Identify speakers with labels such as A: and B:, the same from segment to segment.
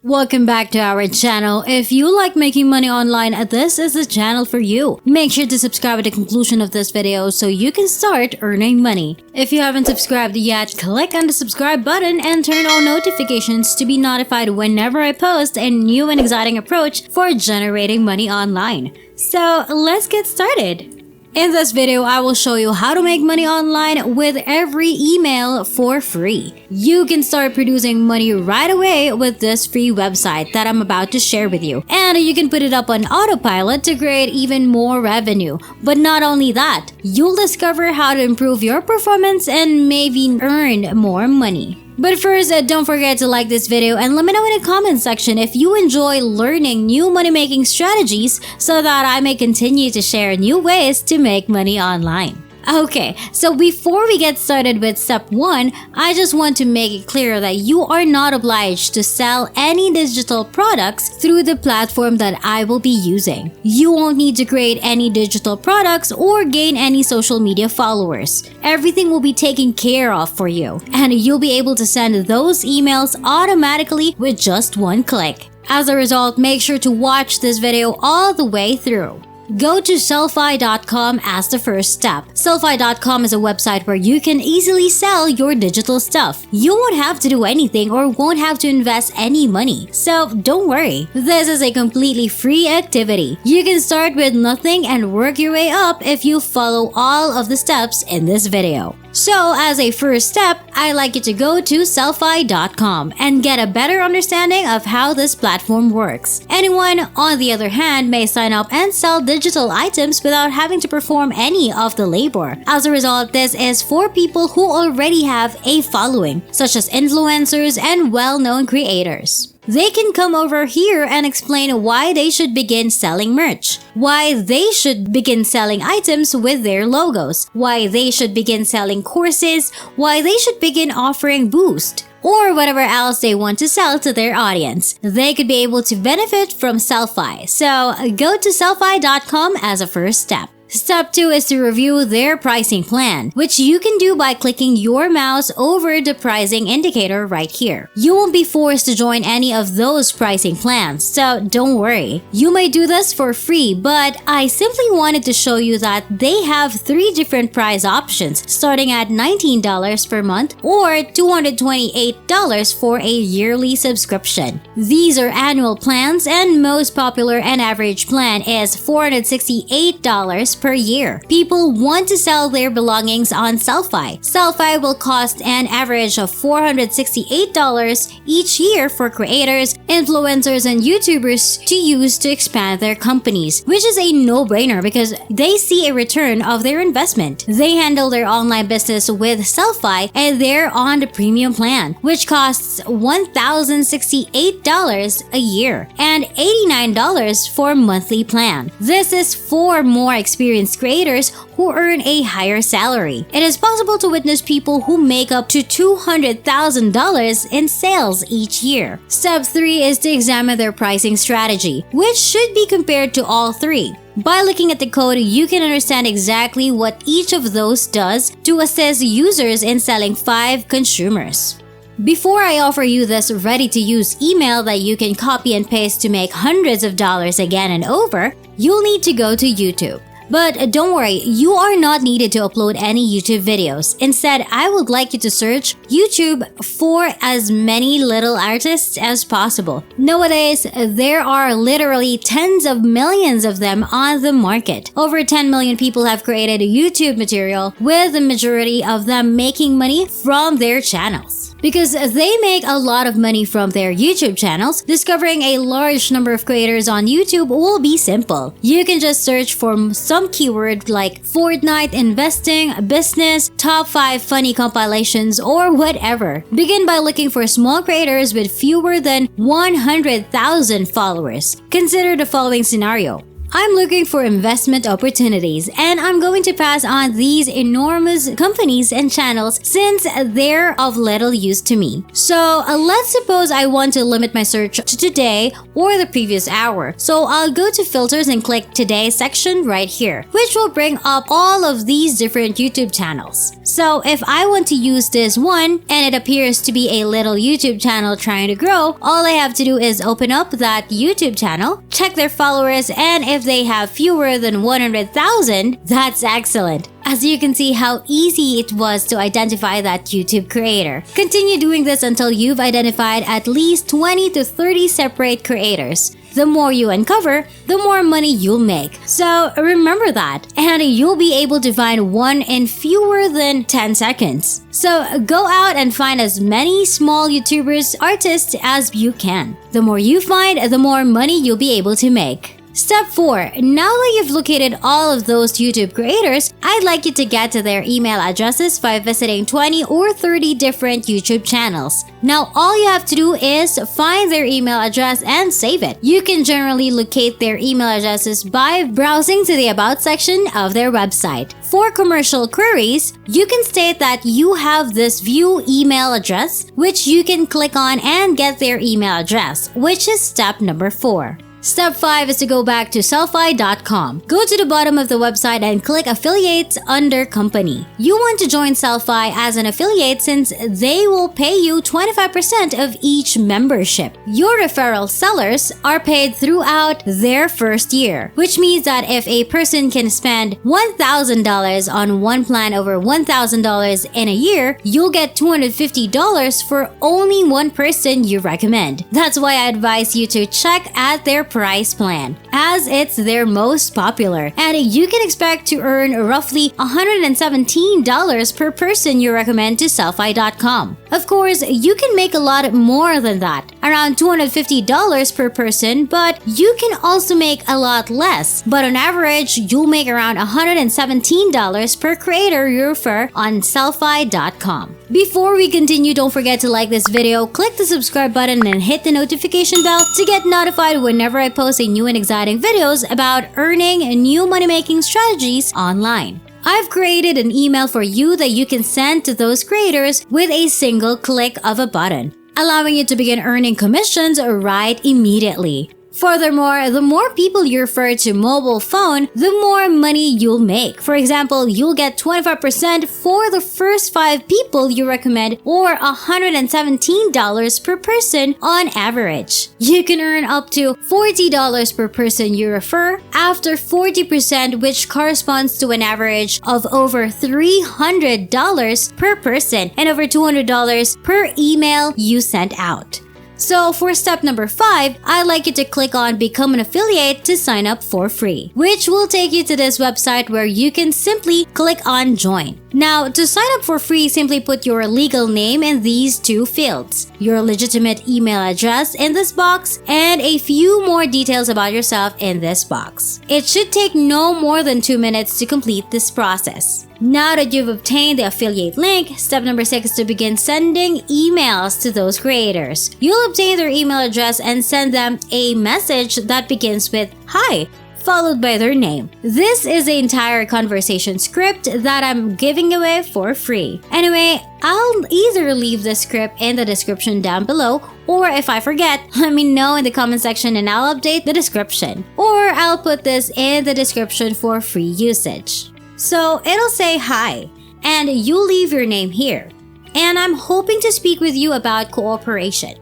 A: Welcome back to our channel. If you like making money online, this is the channel for you. Make sure to subscribe at the conclusion of this video so you can start earning money. If you haven't subscribed yet, click on the subscribe button and turn on notifications to be notified whenever I post a new and exciting approach for generating money online. So let's get started. In this video, I will show you how to make money online with every email for free. You can start producing money right away with this free website that I'm about to share with you. And you can put it up on autopilot to create even more revenue. But not only that, you'll discover how to improve your performance and maybe earn more money. But first, don't forget to like this video and let me know in the comment section if you enjoy learning new money-making strategies so that I may continue to share new ways to make money online. Okay, so before we get started with step 1, I just want to make it clear that you are not obliged to sell any digital products through the platform that I will be using. You won't need to create any digital products or gain any social media followers. Everything will be taken care of for you, and you'll be able to send those emails automatically with just one click. As a result, make sure to watch this video all the way through. Go to Selphi.com as the first step. Selphi.com is a website where you can easily sell your digital stuff. You won't have to do anything or won't have to invest any money. So don't worry, this is a completely free activity. You can start with nothing and work your way up if you follow all of the steps in this video. So as a first step, I'd like you to go to Selphi.com and get a better understanding of how this platform works. Anyone, on the other hand, may sign up and sell digital items without having to perform any of the labor. As a result, this is for people who already have a following, such as influencers and well-known creators. They can come over here and explain why they should begin selling merch, why they should begin selling items with their logos, why they should begin selling courses, why they should begin offering boost, or whatever else they want to sell to their audience. They could be able to benefit from Selphi, so go to Selphi.com as a first step. Step 2 is to review their pricing plan, which you can do by clicking your mouse over the pricing indicator right here. You won't be forced to join any of those pricing plans, so don't worry. You may do this for free, but I simply wanted to show you that they have 3 different price options starting at $19 per month or $228 for a yearly subscription. These are annual plans, and most popular and average plan is $468 per year. People want to sell their belongings on Selphi. Selphi will cost an average of $468 each year for creators, influencers, and YouTubers to use to expand their companies, which is a no-brainer because they see a return of their investment. They handle their online business with Selphi and they're on the premium plan, which costs $1,068 a year and $89 for monthly plan. This is for more experienced creators who earn a higher salary. It is possible to witness people who make up to $200,000 in sales each year. Step 3 is to examine their pricing strategy, which should be compared to all 3. By looking at the code, you can understand exactly what each of those does to assist users in selling 5 consumers. Before I offer you this ready-to-use email that you can copy and paste to make hundreds of dollars again and over, you'll need to go to YouTube. But don't worry, you are not needed to upload any YouTube videos. Instead, I would like you to search YouTube for as many little artists as possible. Nowadays, there are literally tens of millions of them on the market. Over 10 million people have created YouTube material, with the majority of them making money from their channels. Because they make a lot of money from their YouTube channels, discovering a large number of creators on YouTube will be simple. You can just search for some keyword like Fortnite, investing, business, top 5 funny compilations, or whatever. Begin by looking for small creators with fewer than 100,000 followers. Consider the following scenario. I'm looking for investment opportunities, and I'm going to pass on these enormous companies and channels since they're of little use to me. So let's suppose I want to limit my search to today or the previous hour. So I'll go to filters and click today section right here, which will bring up all of these different YouTube channels. So if I want to use this one and it appears to be a little YouTube channel trying to grow, all I have to do is open up that YouTube channel, check their followers, and if they have fewer than 100,000, that's excellent. As you can see how easy it was to identify that YouTube creator. Continue doing this until you've identified at least 20 to 30 separate creators. The more you uncover, the more money you'll make. So remember that, and you'll be able to find one in fewer than 10 seconds. So go out and find as many small YouTubers, artists as you can. The more you find, the more money you'll be able to make. Step 4. Now that you've located all of those YouTube creators, I'd like you to get to their email addresses by visiting 20 or 30 different YouTube channels. Now, all you have to do is find their email address and save it. You can generally locate their email addresses by browsing to the About section of their website. For commercial queries, you can state that you have this view email address, which you can click on and get their email address, which is step number 4. Step 5 is to go back to Selphi.com. Go to the bottom of the website and click Affiliates under Company. You want to join Selphi as an affiliate since they will pay you 25% of each membership. Your referral sellers are paid throughout their first year, which means that if a person can spend $1,000 on one plan over $1,000 in a year, you'll get $250 for only one person you recommend. That's why I advise you to check at their price plan, as it's their most popular, and you can expect to earn roughly $117 per person you recommend to Selphi.com. Of course, you can make a lot more than that, around $250 per person, but you can also make a lot less. But on average, you'll make around $117 per creator you refer on Selphi.com. Before we continue, don't forget to like this video, click the subscribe button, and hit the notification bell to get notified whenever I post a new and exciting videos about earning new money-making strategies online. I've created an email for you that you can send to those creators with a single click of a button, allowing you to begin earning commissions right immediately. Furthermore, the more people you refer to mobile phone, the more money you'll make. For example, you'll get 25% for the first 5 people you recommend, or $117 per person on average. You can earn up to $40 per person you refer after 40%, which corresponds to an average of over $300 per person and over $200 per email you sent out. So for step number 5, I'd like you to click on Become an Affiliate to sign up for free, which will take you to this website where you can simply click on Join. Now, to sign up for free, simply put your legal name in these 2 fields, your legitimate email address in this box, and a few more details about yourself in this box. It should take no more than 2 minutes to complete this process. Now that you've obtained the affiliate link, step number 6 is to begin sending emails to those creators. You'll obtain their email address and send them a message that begins with "Hi," followed by their name. This is the entire conversation script that I'm giving away for free. Anyway, I'll either leave the script in the description down below, or if I forget, let me know in the comment section and I'll update the description. Or I'll put this in the description for free usage. So it'll say "Hi," and you leave your name here. And I'm hoping to speak with you about cooperation.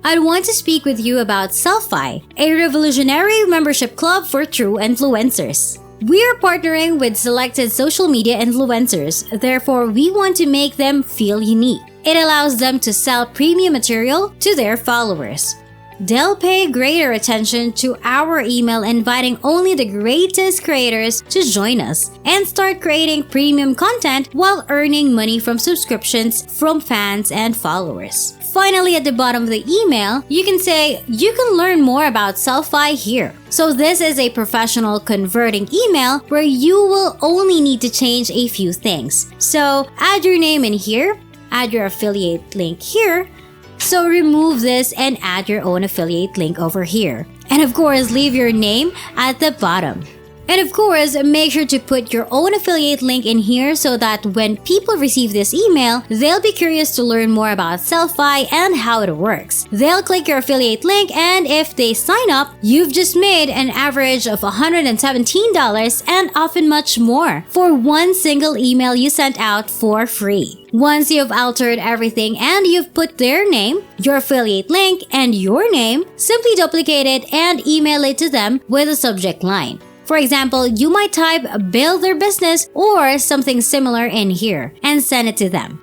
A: I'd want to speak with you about Selphi, a revolutionary membership club for true influencers. We are partnering with selected social media influencers, therefore we want to make them feel unique. It allows them to sell premium material to their followers. They'll pay greater attention to our email, inviting only the greatest creators to join us and start creating premium content while earning money from subscriptions from fans and followers. Finally, at the bottom of the email, you can say, "You can learn more about Selphi here." So this is a professional converting email where you will only need to change a few things. So add your name in here, add your affiliate link here. So remove this and add your own affiliate link over here. And of course, leave your name at the bottom. And of course, make sure to put your own affiliate link in here so that when people receive this email, they'll be curious to learn more about Selphi and how it works. They'll click your affiliate link, and if they sign up, you've just made an average of $117 and often much more for one single email you sent out for free. Once you've altered everything and you've put their name, your affiliate link, and your name, simply duplicate it and email it to them with a subject line. For example, you might type "build their business" or something similar in here and send it to them.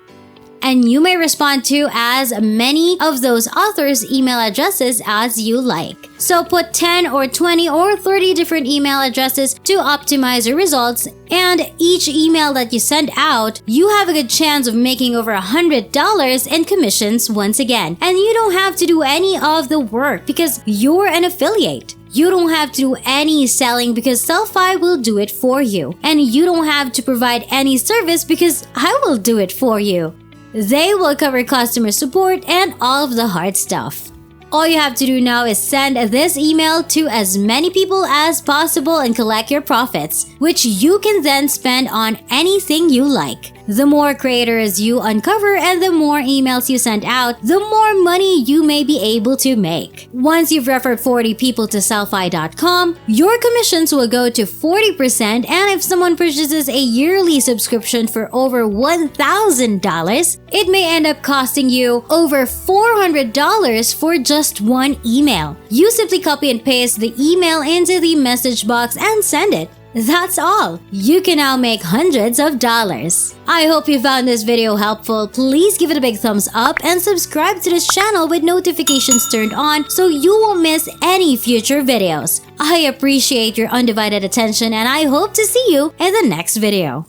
A: And you may respond to as many of those authors' email addresses as you like. So put 10 or 20 or 30 different email addresses to optimize your results, and each email that you send out, you have a good chance of making over $100 in commissions once again. And you don't have to do any of the work because you're an affiliate. You don't have to do any selling because Selphi will do it for you. And you don't have to provide any service because I will do it for you. They will cover customer support and all of the hard stuff. All you have to do now is send this email to as many people as possible and collect your profits, which you can then spend on anything you like. The more creators you uncover and the more emails you send out, the more money you may be able to make. Once you've referred 40 people to Selphi.com, your commissions will go to 40%, and if someone purchases a yearly subscription for over $1,000, it may end up costing you over $400 for just one email. You simply copy and paste the email into the message box and send it. That's all. You can now make hundreds of dollars. I hope you found this video helpful. Please give it a big thumbs up and subscribe to this channel with notifications turned on so you won't miss any future videos. I appreciate your undivided attention, and I hope to see you in the next video.